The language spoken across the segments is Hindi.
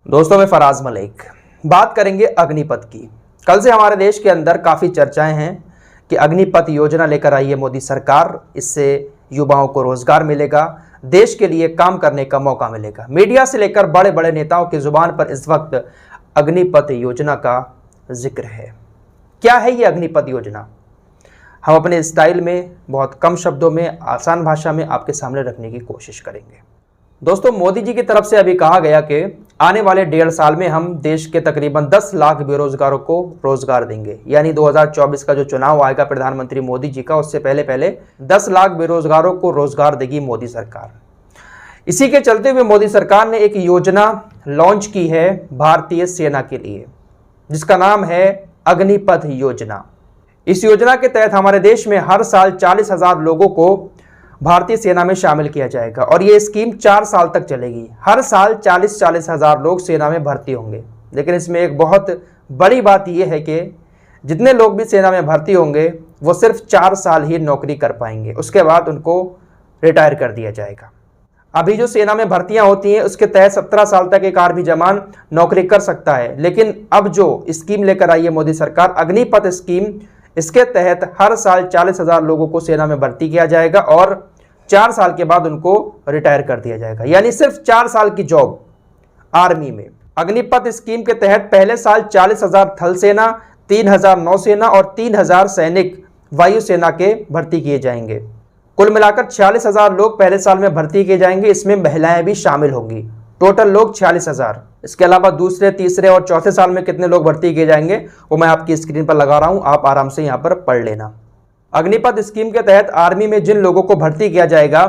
दोस्तों, मैं फराज मलिक बात करेंगे अग्निपथ की। कल से हमारे देश के अंदर काफ़ी चर्चाएं हैं कि अग्निपथ योजना लेकर आई है मोदी सरकार। इससे युवाओं को रोजगार मिलेगा, देश के लिए काम करने का मौका मिलेगा। मीडिया से लेकर बड़े बड़े नेताओं की जुबान पर इस वक्त अग्निपथ योजना का जिक्र है। क्या है ये अग्निपथ योजना? हम अपने स्टाइल में बहुत कम शब्दों में आसान भाषा में आपके सामने रखने की कोशिश करेंगे। दोस्तों, मोदी जी की तरफ से अभी कहा गया कि आने वाले 1.5 साल में हम देश के तकरीबन 10 लाख बेरोजगारों को रोजगार देंगे। यानी 2024 का जो चुनाव आएगा प्रधानमंत्री मोदी जी का, उससे पहले 10 लाख बेरोजगारों को रोजगार देगी मोदी सरकार। इसी के चलते हुए मोदी सरकार ने एक योजना लॉन्च की है भारतीय सेना के लिए, जिसका नाम है अग्निपथ योजना। इस योजना के तहत हमारे देश में हर साल 40,000 लोगों को भारतीय सेना में शामिल किया जाएगा और ये स्कीम 4 साल तक चलेगी। हर साल 40,000 लोग सेना में भर्ती होंगे। लेकिन इसमें एक बहुत बड़ी बात यह है कि जितने लोग भी सेना में भर्ती होंगे वो सिर्फ 4 साल ही नौकरी कर पाएंगे, उसके बाद उनको रिटायर कर दिया जाएगा। अभी जो सेना में भर्तियां होती हैं उसके तहत 17 साल तक एक आर्मी जवान नौकरी कर सकता है। लेकिन अब जो स्कीम लेकर आई है मोदी सरकार, अग्निपथ स्कीम, इसके तहत हर साल 40,000 लोगों को सेना में भर्ती किया जाएगा और 4 साल के बाद उनको रिटायर कर दिया जाएगा। यानी सिर्फ 4 साल की जॉब आर्मी में। अग्निपथ स्कीम के तहत पहले साल 40,000 थल सेना, 3,000 नौसेना और 3,000 सैनिक वायुसेना के भर्ती किए जाएंगे। कुल मिलाकर 46,000 लोग पहले साल में भर्ती किए जाएंगे। इसमें महिलाएं भी शामिल होंगी। टोटल लोग 46,000। इसके अलावा दूसरे, तीसरे और चौथे साल में कितने लोग भर्ती किए जाएंगे वो मैं आपकी स्क्रीन पर लगा रहा हूं, आप आराम से यहां पर पढ़ लेना। अग्निपथ स्कीम के तहत आर्मी में जिन लोगों को भर्ती किया जाएगा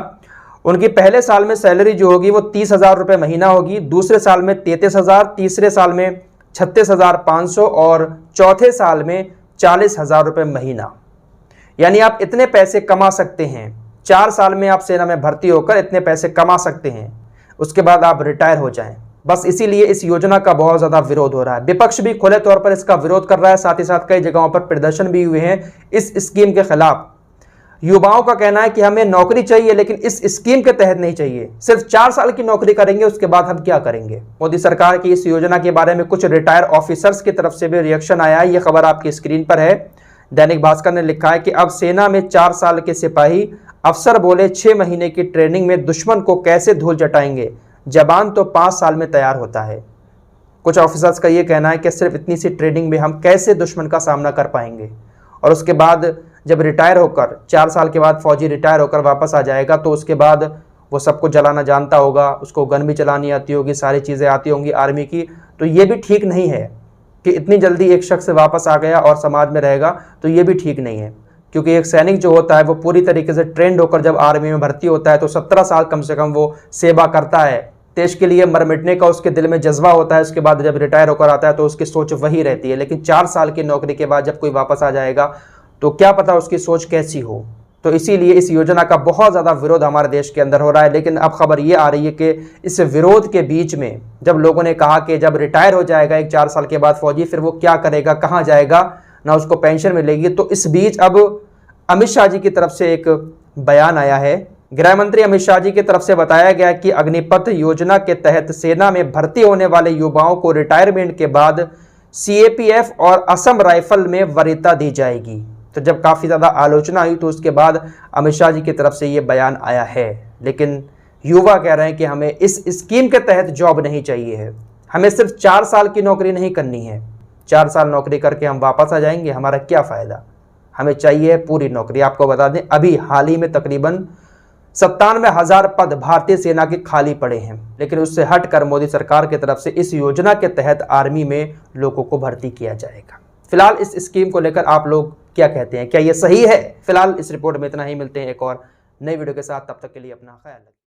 उनकी पहले साल में सैलरी जो होगी वो 30,000 रुपये महीना होगी, दूसरे साल में 33,000, तीसरे साल में 36,500 और चौथे साल में 40,000 रुपये महीना। यानी आप इतने पैसे कमा सकते हैं। 4 साल में आप सेना में भर्ती होकर इतने पैसे कमा सकते हैं, उसके बाद आप रिटायर हो जाएं। बस इसीलिए इस योजना का बहुत ज़्यादा विरोध हो रहा है। विपक्ष भी खुले तौर पर इसका विरोध कर रहा है, साथ ही साथ कई जगहों पर प्रदर्शन भी हुए हैं इस स्कीम के खिलाफ। युवाओं का कहना है कि हमें नौकरी चाहिए लेकिन इस स्कीम के तहत नहीं चाहिए। सिर्फ 4 साल की नौकरी करेंगे, उसके बाद हम क्या करेंगे? मोदी सरकार की इस योजना के बारे में कुछ रिटायर ऑफिसर्स की तरफ से भी रिएक्शन आया है। ये खबर आपकी स्क्रीन पर है। दैनिक भास्कर ने लिखा है कि अब सेना में 4 साल के सिपाही, अफसर बोले 6 महीने की ट्रेनिंग में दुश्मन को कैसे धूल चटाएंगे, जवान तो 5 साल में तैयार होता है। कुछ ऑफिसर्स का ये कहना है कि सिर्फ इतनी सी ट्रेनिंग में हम कैसे दुश्मन का सामना कर पाएंगे। और उसके बाद जब रिटायर होकर 4 साल के बाद फौजी रिटायर होकर वापस आ जाएगा तो उसके बाद वो सबको जलाना जानता होगा, उसको गन भी चलानी आती होगी, सारी चीज़ें आती होंगी आर्मी की। तो ये भी ठीक नहीं है कि इतनी जल्दी एक शख्स वापस आ गया और समाज में रहेगा, तो ये भी ठीक नहीं है। क्योंकि एक सैनिक जो होता है वो पूरी तरीके से ट्रेंड होकर जब आर्मी में भर्ती होता है तो 17 साल कम से कम वो सेवा करता है। देश के लिए मर मिटने का उसके दिल में जज्बा होता है। उसके बाद जब रिटायर होकर आता है तो उसकी सोच वही रहती है। लेकिन 4 साल की नौकरी के बाद जब कोई वापस आ जाएगा तो क्या पता उसकी सोच कैसी हो। तो इसीलिए इस योजना का बहुत ज़्यादा विरोध हमारे देश के अंदर हो रहा है। लेकिन अब खबर ये आ रही है कि इस विरोध के बीच में जब लोगों ने कहा कि जब रिटायर हो जाएगा एक 4 साल के बाद फौजी, फिर वो क्या करेगा, कहाँ जाएगा, ना उसको पेंशन मिलेगी, तो इस बीच अब अमित शाह जी की तरफ से एक बयान आया है। गृह मंत्री अमित शाह जी की तरफ से बताया गया कि अग्निपथ योजना के तहत सेना में भर्ती होने वाले युवाओं को रिटायरमेंट के बाद सीएपीएफ और असम राइफल में वरीयता दी जाएगी। तो जब काफ़ी ज़्यादा आलोचना हुई तो उसके बाद अमित शाह जी की तरफ से ये बयान आया है। लेकिन युवा कह रहे हैं कि हमें इस स्कीम के तहत जॉब नहीं चाहिए है, हमें सिर्फ 4 साल की नौकरी नहीं करनी है। 4 साल नौकरी करके हम वापस आ जाएंगे, हमारा क्या फ़ायदा? हमें चाहिए पूरी नौकरी। आपको बता दें अभी हाल ही में तकरीबन 97,000 पद भारतीय सेना के खाली पड़े हैं। लेकिन उससे हटकर मोदी सरकार की तरफ से इस योजना के तहत आर्मी में लोगों को भर्ती किया जाएगा। फिलहाल इस स्कीम को लेकर आप लोग क्या कहते हैं? क्या ये सही है? फिलहाल इस रिपोर्ट में इतना ही। मिलते हैं एक और नई वीडियो के साथ, तब तक के लिए अपना ख्याल रखें।